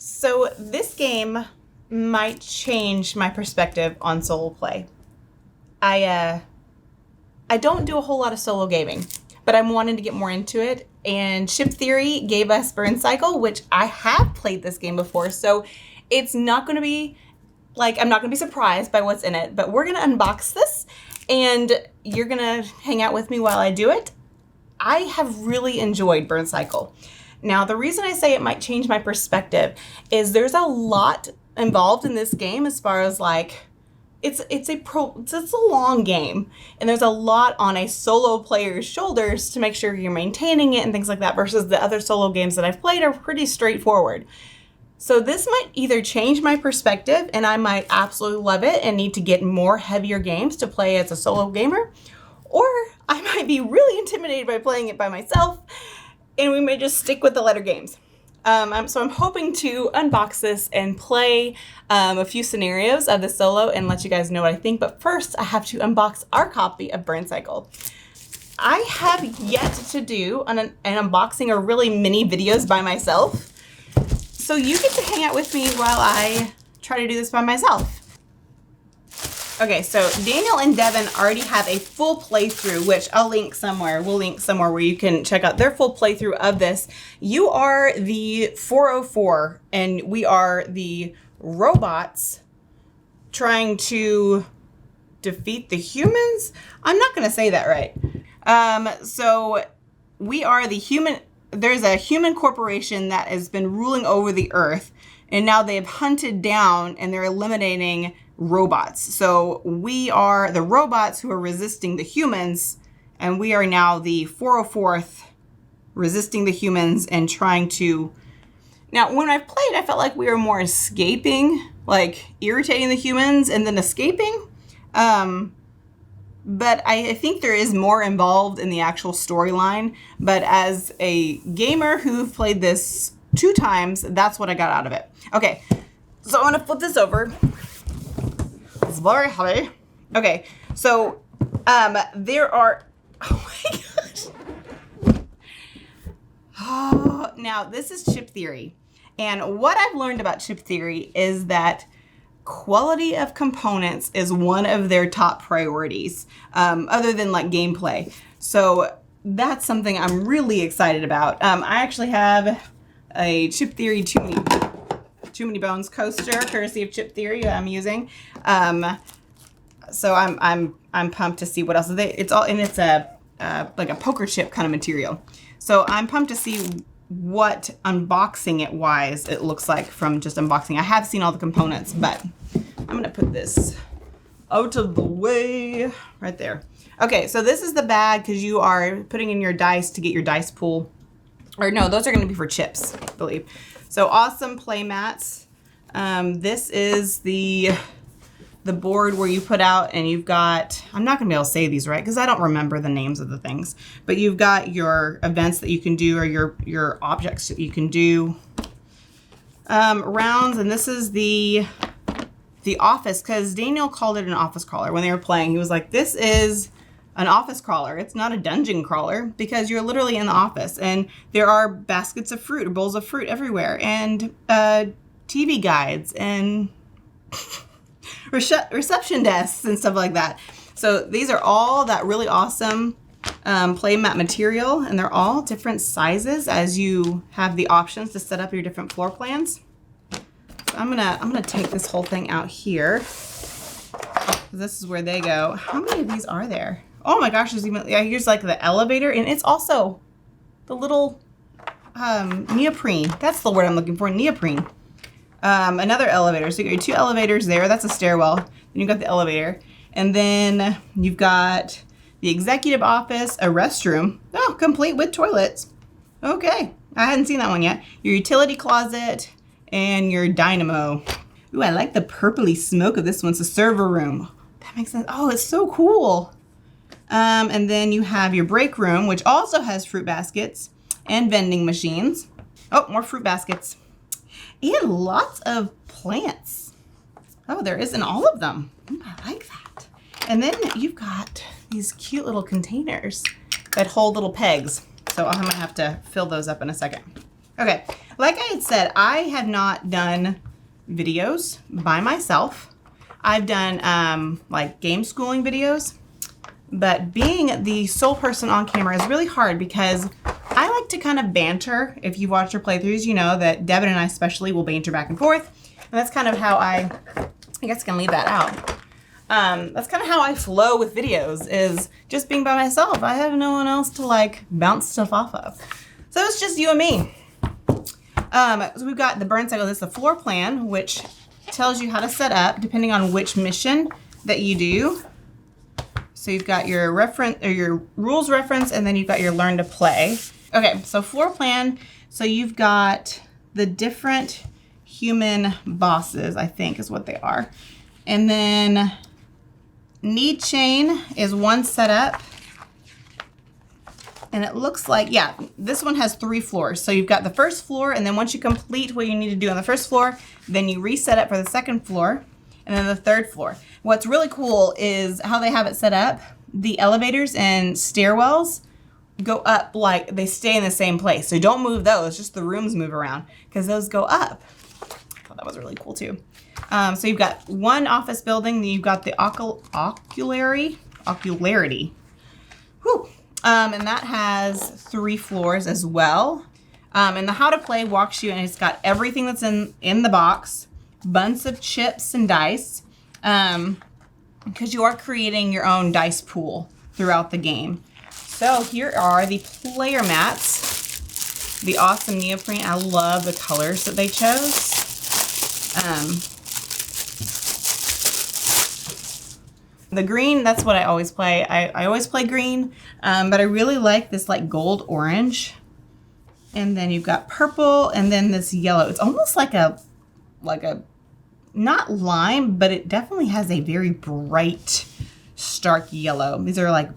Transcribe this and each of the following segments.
So this game might change my perspective on solo play. I don't do a whole lot of solo gaming, but I'm wanting to get more into it. And Chip Theory gave us Burncycle, which I have played this game before, so it's not going to be like, I'm not going to be surprised by what's in it, but we're going to unbox this and you're going to hang out with me while I do it. I have really enjoyed Burncycle. Now, the reason I say it might change my perspective is there's a lot involved in this game as far as like, it's a long game, and there's a lot on a solo player's shoulders to make sure you're maintaining it and things like that, versus the other solo games that I've played are pretty straightforward. So this might either change my perspective and I might absolutely love it and need to get more heavier games to play as a solo gamer, or I might be really intimidated by playing it by myself and we may just stick with the letter games. So I'm hoping to unbox this and play a few scenarios of the solo and let you guys know what I think. But first, I have to unbox our copy of Burncycle. I have yet to do an unboxing or really mini videos by myself. So you get to hang out with me while I try to do this by myself. Okay, so Daniel and Devin already have a full playthrough, which I'll link somewhere. We'll link somewhere where you can check out their full playthrough of this. You are the 404, and we are the robots trying to defeat the humans? I'm not going to say that right. So we are the human. There's a human corporation that has been ruling over the earth, and now they've hunted down and they're eliminating robots. So we are the robots who are resisting the humans, and we are now the 404th resisting the humans and trying to... Now, when I've played, I felt like we were more escaping, like irritating the humans and then escaping. But I think there is more involved in the actual storyline. But as a gamer who played this 2 times, that's what I got out of it. Okay, so I'm gonna flip this over. It's very heavy. Okay, so there are, oh my gosh. Oh, now this is Chip Theory. And what I've learned about Chip Theory is that quality of components is one of their top priorities, other than like gameplay. So that's something I'm really excited about. I actually have a Chip Theory Too Many Bones coaster, courtesy of Chip Theory, I'm using. So I'm pumped to see what else it's all, and it's a like a poker chip kind of material. So I'm pumped to see what unboxing it wise it looks like from just unboxing. I have seen all the components, but I'm gonna put this out of the way right there. Okay, so this is the bag because you are putting in your dice to get your dice pool. Or no, those are gonna be for chips, I believe. So awesome play mats. This is the board where you put out, and you've got, I'm not gonna be able to say these right because I don't remember the names of the things, but you've got your events that you can do, or your objects that you can do. Rounds, and this is the office, because Daniel called it an office crawler when they were playing. He was like, this is an office crawler. It's not a dungeon crawler, because you're literally in the office and there are baskets of fruit or bowls of fruit everywhere, and TV guides and reception desks and stuff like that. So these are all that really awesome playmat material, and they're all different sizes as you have the options to set up your different floor plans. So I'm gonna take this whole thing out here. This is where they go. How many of these are there? Oh my gosh, there's even, yeah, here's like the elevator, and it's also the little neoprene. That's the word I'm looking for, neoprene. Another elevator. So you got your 2 elevators there. That's a stairwell. Then you've got the elevator. And then you've got the executive office, a restroom. Oh, complete with toilets. Okay. I hadn't seen that one yet. Your utility closet and your dynamo. Ooh, I like the purpley smoke of this one. It's a server room. That makes sense. Oh, it's so cool. And then you have your break room, which also has fruit baskets and vending machines. Oh, more fruit baskets. And lots of plants. Oh, there is in all of them. I like that. And then you've got these cute little containers that hold little pegs. So I'm gonna have to fill those up in a second. Okay, Like I had said, I have not done videos by myself. I've done like game schooling videos, but being the sole person on camera is really hard because I like to kind of banter. If you've watched our playthroughs, you know that Devin and I especially will banter back and forth. And that's kind of how I guess I can leave that out. That's kind of how I flow with videos, is just being by myself. I have no one else to like bounce stuff off of. So it's just you and me. So we've got the Burncycle. This is the floor plan, which tells you how to set up depending on which mission that you do. So you've got your reference or your rules reference, and then you've got your learn to play. Okay, so floor plan. So you've got the different human bosses, I think is what they are. And then need chain is one setup. And it looks like, yeah, this one has 3 floors. So you've got the first floor, and then once you complete what you need to do on the first floor, then you reset it for the second floor, and then the third floor. What's really cool is how they have it set up. The elevators and stairwells go up, like they stay in the same place. So don't move those, just the rooms move around because those go up. I thought that was really cool too. So you've got one office building, then you've got the ocularity. Whew. And that has 3 floors as well. And the how to play walks you, and it's got everything that's in the box, bunch of chips and dice, because you are creating your own dice pool throughout the game. So here are the player mats, the awesome neoprene. I love the colors that they chose. The green, that's what I always play. I always play green, but I really like this like gold orange. And then you've got purple, and then this yellow. It's almost like a not lime, but it definitely has a very bright, stark yellow. These are like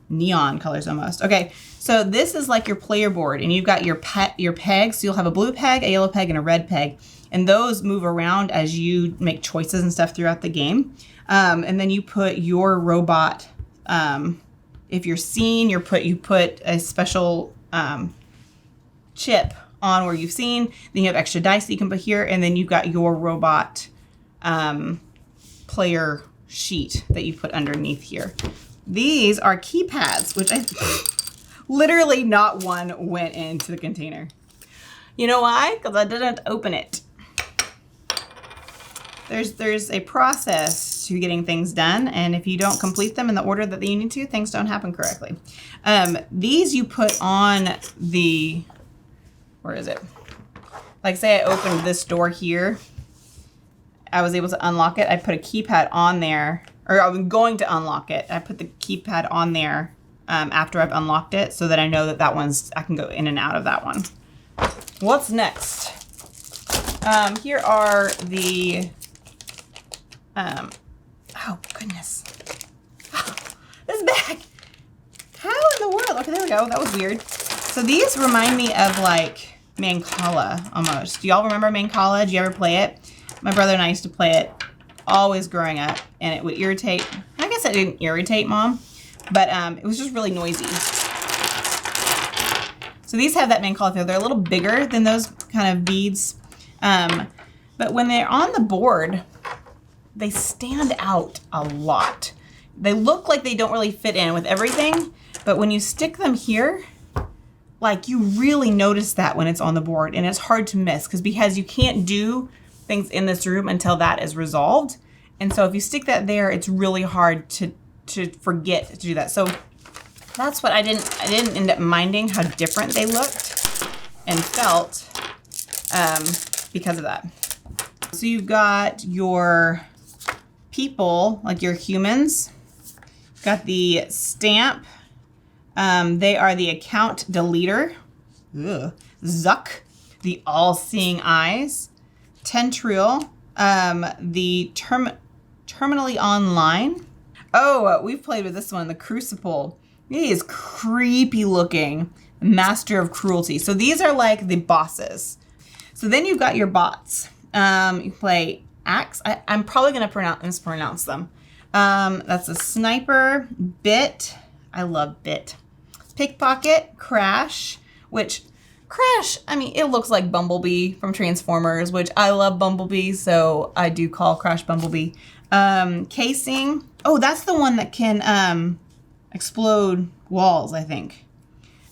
neon colors almost. Okay, so this is like your player board, and you've got your pegs. So you'll have a blue peg, a yellow peg, and a red peg. And those move around as you make choices and stuff throughout the game. And then you put your robot, if you're seen, you put a special chip on where you've seen. Then you have extra dice that you can put here. And then you've got your robot player sheet that you put underneath here. These are keypads, which I literally not one went into the container. You know why? Because I didn't open it. There's a process to getting things done, and if you don't complete them in the order that you need to, things don't happen correctly. These you put on the, where is it? Like say I opened this door here, I was able to unlock it. I put a keypad on there, or I was going to unlock it. I put the keypad on there after I've unlocked it so that I know that that one's, I can go in and out of that one. What's next? Here are the, oh goodness. Oh, this bag. How in the world? Okay, there we go. That was weird. So these remind me of like Mancala almost. Do y'all remember Mancala? Did you ever play it? My brother and I used to play it always growing up, and it would irritate. I guess it didn't irritate Mom, but it was just really noisy. So these have that Mancala feel. They're a little bigger than those kind of beads. But when they're on the board, they stand out a lot. They look like they don't really fit in with everything, but when you stick them here, like you really notice that when it's on the board, and it's hard to miss because you can't do things in this room until that is resolved. And so if you stick that there, it's really hard to forget to do that. So that's what I didn't end up minding how different they looked and felt because of that. So you've got your people, like your humans. Got the stamp. They are the account deleter. Ugh. Zuck, the all-seeing eyes. Tentriel, the terminally online. Oh, we've played with this one, the Crucible. He is creepy looking. Master of Cruelty. So these are like the bosses. So then you've got your bots. You play Axe. I'm probably going to mispronounce them. That's a Sniper, Bit. I love Bit. Pickpocket, Crash, which Crash, I mean, it looks like Bumblebee from Transformers, which I love Bumblebee, so I do call Crash Bumblebee. Casing. Oh, that's the one that can explode walls, I think.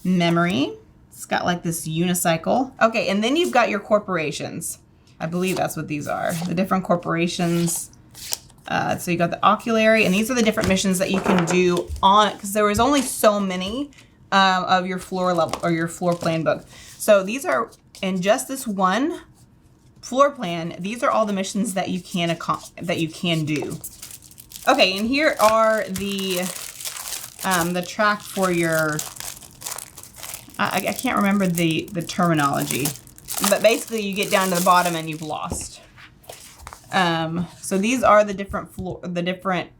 Memory. It's got like this unicycle. Okay, and then you've got your corporations. I believe that's what these are. The different corporations. So you got the oculary, and these are the different missions that you can do on, because there was only so many of your floor level or your floor plan book. So these are in just this one floor plan. These are all the missions that you can do. Okay, and here are the track for your. I can't remember the terminology, but basically you get down to the bottom and you've lost. So these are the different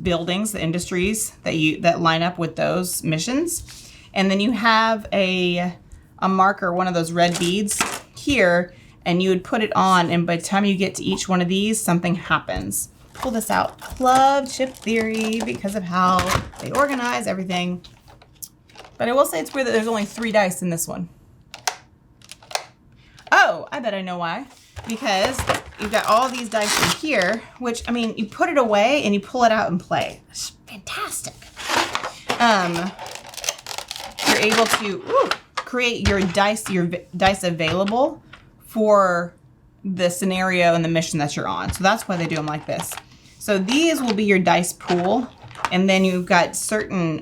buildings, the industries that line up with those missions. And then you have a marker, one of those red beads here, and you would put it on, and by the time you get to each one of these, something happens. Pull this out. Love chip theory because of how they organize everything. But I will say it's weird that there's only 3 dice in this one. Oh, I bet I know why. Because you've got all these dice in here, which, I mean, you put it away and you pull it out and play. It's fantastic. You're able to create your dice available for the scenario and the mission that you're on. So that's why they do them like this. So these will be your dice pool, and then you've got certain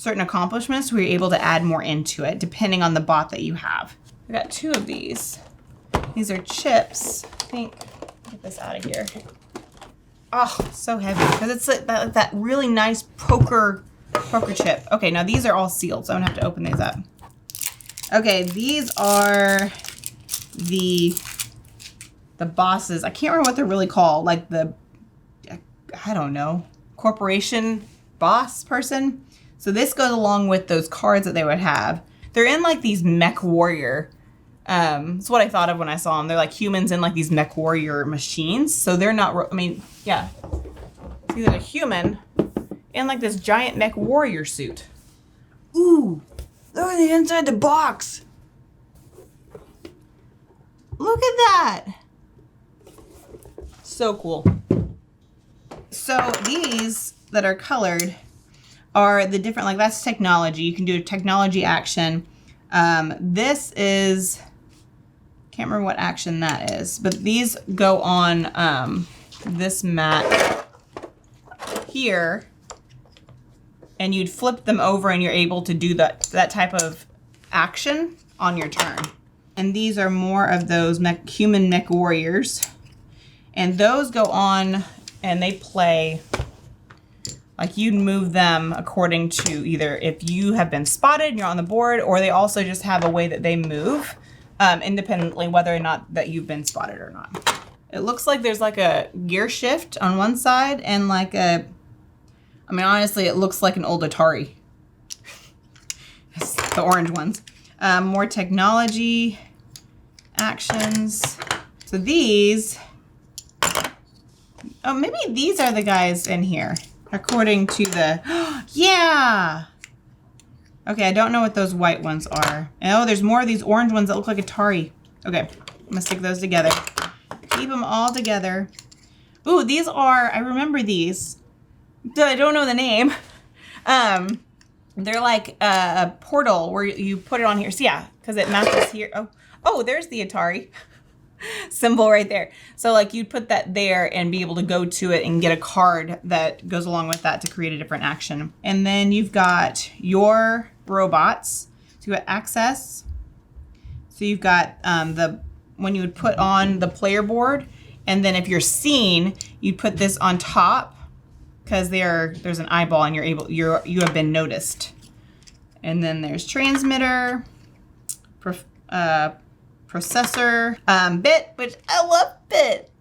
accomplishments where you're able to add more into it depending on the bot that you have. I got 2 of these. These are chips. I think, get this out of here. Oh, so heavy because it's like that really nice poker chip. Okay, now these are all sealed, so I'm gonna have to open these up. Okay, these are the bosses. I can't remember what they're really called. Like I don't know, corporation boss person. So this goes along with those cards that they would have. They're in like these mech warrior. It's what I thought of when I saw them. They're like humans in like these mech warrior machines. So they're not, yeah. These are a human in like this giant mech warrior suit. Ooh, look at the inside the box. Look at that. So cool. So these that are colored are the different, like that's technology. You can do a technology action. This is, can't remember what action that is, but these go on this mat here, and you'd flip them over and you're able to do that type of action on your turn. And these are more of those human mech warriors, and those go on and they play. Like you'd move them according to either if you have been spotted and you're on the board, or they also just have a way that they move independently whether or not that you've been spotted or not. It looks like there's like a gear shift on one side and like honestly, it looks like an old Atari. It's the orange ones. More technology actions. So these, oh, maybe these are the guys in here. According to the, yeah. Okay, I don't know what those white ones are. Oh, there's more of these orange ones that look like Atari. Okay, I'm gonna stick those together. Keep them all together. Ooh, these are, I remember these. I don't know the name. They're like a portal where you put it on here. So yeah, because it matches here. Oh, there's the Atari symbol right there. So like you'd put that there and be able to go to it and get a card that goes along with that to create a different action. And then you've got your robots. So you got access. So you've got when you would put on the player board, and then if you're seen, you'd put this on top because there's an eyeball and you have been noticed. And then there's transmitter, processor, Bit, which I love Bit.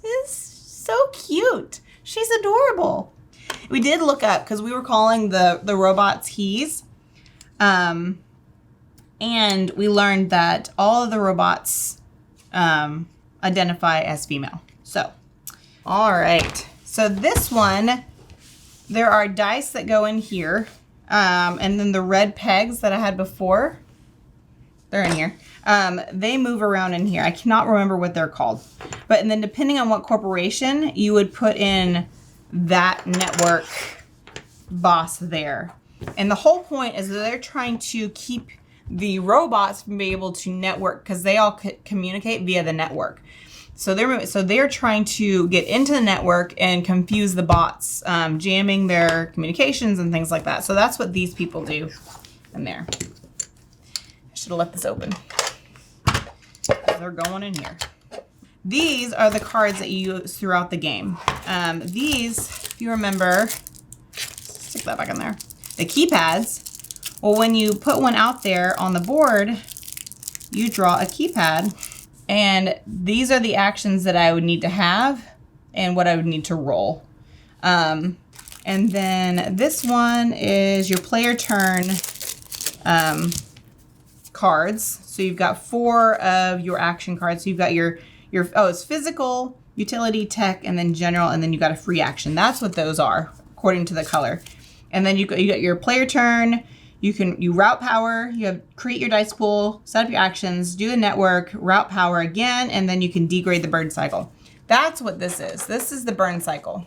It's so cute. She's adorable. We did look up because we were calling the robots he's. And we learned that all of the robots identify as female. So, all right. So this one, there are dice that go in here. And then the red pegs that I had before. They're in here. They move around in here. I cannot remember what they're called. But and then depending on what corporation, you would put in that network boss there. And the whole point is that they're trying to keep the robots from being able to network because they all communicate via the network. So they're trying to get into the network and confuse the bots, jamming their communications and things like that. So that's what these people do in there. I should have left this open. They're going in here. These are the cards that you use throughout the game. These, if you remember, stick that back in there. The keypads, well, when you put one out there on the board, you draw a keypad. And these are the actions that I would need to have and what I would need to roll. And then this one is your player turn cards. So you've got 4 of your action cards. So you've got your it's physical, utility, tech, and then general, and then you got a free action. That's what those are according to the color. And then you got your player turn. You route power, you have create your dice pool, set up your actions, do the network, route power again, and then you can degrade the Burncycle. That's what this is. This is the Burncycle.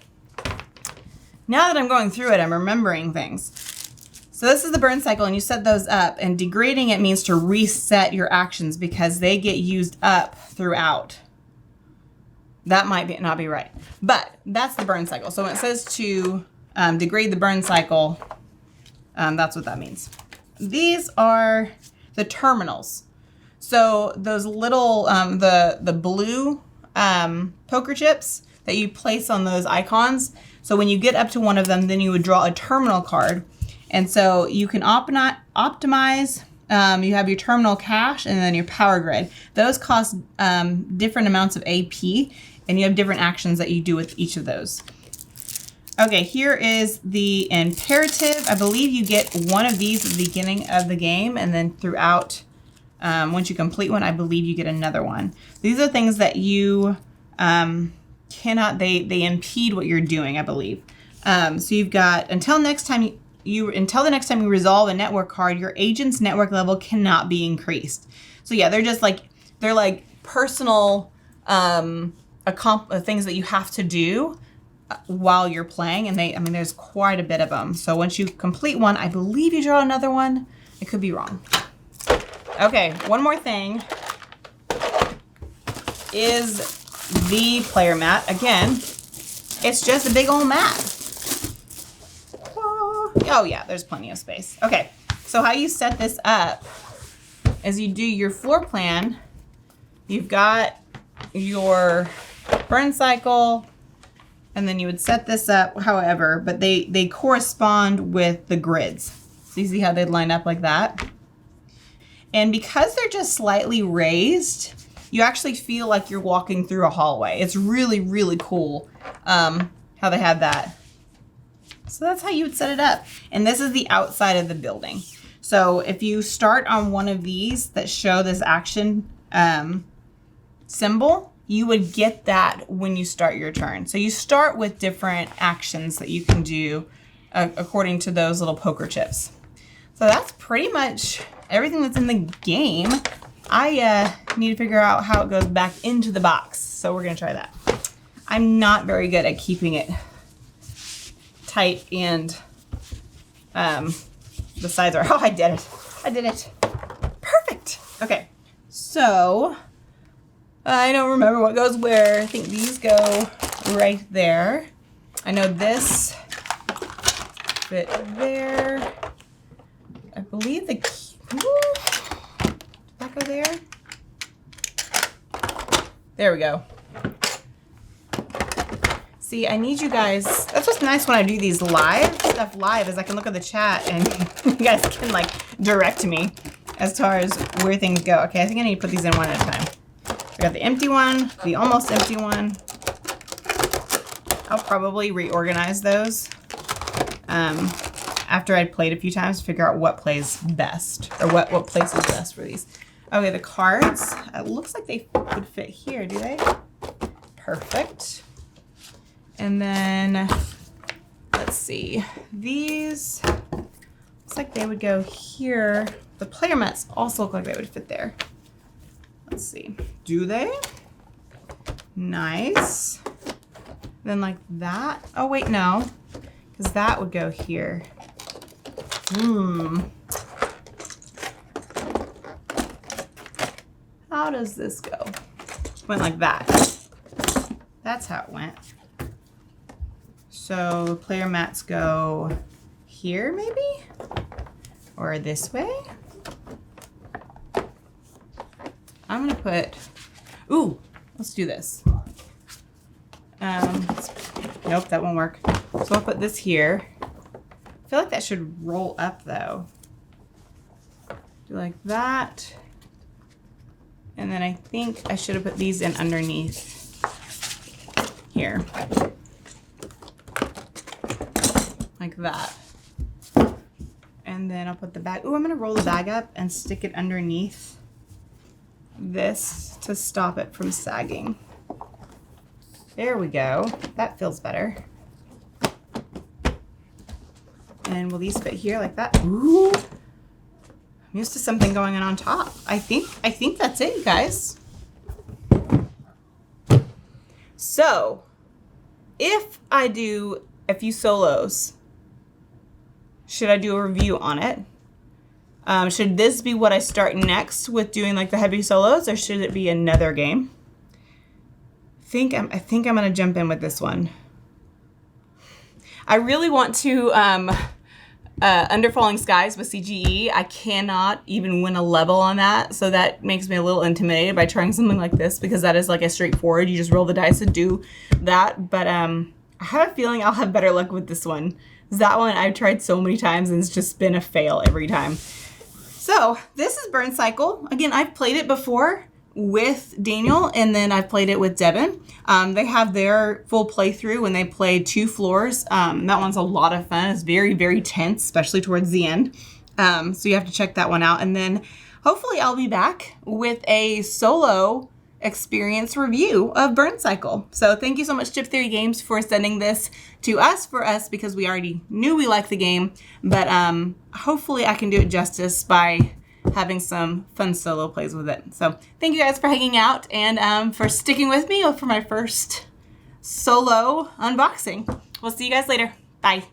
Now that I'm going through it, I'm remembering things. So this is the Burncycle, and you set those up, and degrading it means to reset your actions because they get used up throughout. That might not be right, but that's the Burncycle. So when it says to degrade the Burncycle, that's what that means. These are the terminals. So those little, the blue poker chips that you place on those icons. So when you get up to one of them, then you would draw a terminal card. And so you can optimize, you have your terminal cache and then your power grid. Those cost different amounts of AP, and you have different actions that you do with each of those. Okay, here is the imperative. I believe you get one of these at the beginning of the game, and then throughout, once you complete one, I believe you get another one. These are things that you cannot, they impede what you're doing, I believe. So you've got, until the next time you resolve a network card, your agent's network level cannot be increased. So yeah, they're like personal things that you have to do while you're playing, and there's quite a bit of them. So once you complete one, I believe you draw another one. I could be wrong. Okay, one more thing is the player mat. Again, it's just a big old mat. Oh yeah, there's plenty of space. Okay, so how you set this up is you do your floor plan. You've got your Burncycle, and then you would set this up however, but they correspond with the grids. So you see how they'd line up like that? And because they're just slightly raised, you actually feel like you're walking through a hallway. It's really, really cool how they have that. So that's how you would set it up. And this is the outside of the building. So if you start on one of these that show this action symbol, you would get that when you start your turn. So you start with different actions that you can do according to those little poker chips. So that's pretty much everything that's in the game. I need to figure out how it goes back into the box. So we're gonna try that. I'm not very good at keeping it tight, and the sides are, oh, I did it. I did it. Perfect. Okay, so I don't remember what goes where. I think these go right there. I know this fit there. I believe the key, did that go there? There we go. See, I need you guys, that's what's nice when I do these stuff live, is I can look at the chat and you guys can like direct me as far as where things go. Okay, I think I need to put these in one at a time. We got the empty one, the almost empty one. I'll probably reorganize those after I'd played a few times to figure out what plays best, or what place is best for these. Okay, the cards, it looks like they would fit here, do they? Perfect. And then, let's see, these, looks like they would go here, the player mats also look like they would fit there. Let's see. Do they? Nice. Then like that. Oh wait, no. Because that would go here. How does this go? Went like that. That's how it went. So the player mats go here maybe? Or this way? I'm gonna put, ooh, let's do this. Nope, that won't work. So I'll put this here. I feel like that should roll up though. Do like that. And then I think I should have put these in underneath here. Like that. And then I'll put the bag, ooh, I'm gonna roll the bag up and stick it underneath this to stop it from sagging. There we go. That feels better. And will these fit here like that? Ooh. I'm used to something going on top. I think that's it, you guys. So, if I do a few solos, should I do a review on it? Should this be what I start next with doing like the heavy solos, or should it be another game? I think I'm gonna jump in with this one. I really want to Under Falling Skies with CGE. I cannot even win a level on that, so that makes me a little intimidated by trying something like this, because that is like a straightforward, you just roll the dice and do that. But I have a feeling I'll have better luck with this one. That one I've tried so many times and it's just been a fail every time. So this is Burncycle. Again, I've played it before with Daniel, and then I've played it with Devin. They have their full playthrough when they play 2 floors. That one's a lot of fun. It's very, very tense, especially towards the end. So you have to check that one out. And then hopefully I'll be back with a solo experience review of Burncycle. So thank you so much, Chip Theory Games, for sending this to us, because we already knew we liked the game. But hopefully I can do it justice by having some fun solo plays with it. So thank you guys for hanging out and for sticking with me for my first solo unboxing. We'll see you guys later. Bye.